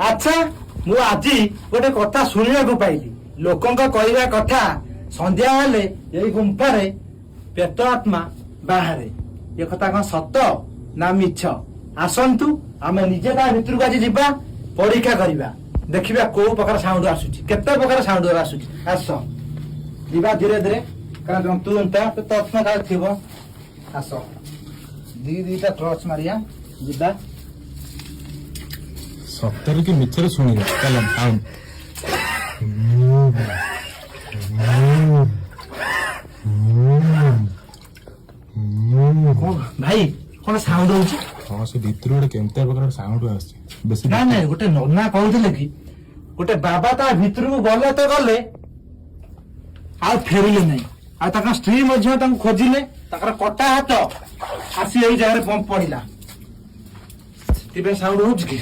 ଆଚ୍ଛା ମୁଁ ଆଜି ଗୋଟେ କଥା ଶୁଣିବାକୁ ପାଇଲି ଲୋକଙ୍କ କହିବା କଥା ସନ୍ଧ୍ୟା ହେଲେ ଏଇ ଗୁମ୍ଫାରେ ପ୍ରେତ ଆତ୍ମା ବାହାରେ ଏ କଥା କଣ ସତ ନା ମିଛ ଆସନ୍ତୁ ଆମେ ନିଜେ ତା ଭିତରକୁ ଆଜି ଯିବା ପରୀକ୍ଷା କରିବା ଦେଖିବା କୋଉ ପ୍ରକାର ସାଉଣ୍ଡ ଆସୁଛି କେତେ ପ୍ରକାର ସାଉଣ୍ଡ ଆସୁଛି ଆସ ଯିବା ଧୀରେ ଧୀରେ କାରଣ ଜନ୍ତୁ ଜନ୍ତା ପ୍ରେତ ଆତ୍ମା କାଳେ ଥିବ ଆସ ଦିଟା ଟର୍ଚ ମାରିବା ଯିବା ସତରେ କି ମିଛରେ ଶୁଣିବା ଚାଲ ଭାଇ କଣ ସାଉଣ୍ଡ ହଉଛି ହଁ ସେ ଭିତରୁ ଗୋଟେ କେମିତି ପ୍ରକାର ସାଉଣ୍ଡ ଆସୁଛି ବେଶୀ ନାଇଁ ନାଇଁ ଗୋଟେ ନନା କହୁଥିଲେ କି ଗୋଟେ ବାବା ତା ଭିତରକୁ ଗଲେ ତ ଗଲେ ଆଉ ଫେରିଲେ ନାହିଁ ଆଉ ତାଙ୍କ ସ୍ତ୍ରୀ ମଧ୍ୟ ତାଙ୍କୁ ଖୋଜିଲେ ତାଙ୍କର କଟା ହାତ ଆସି ଏଇ ଜାଗାରେ ପଡିଲା ସେଥିପାଇଁ ସାଉଣ୍ଡ ହଉଛି କି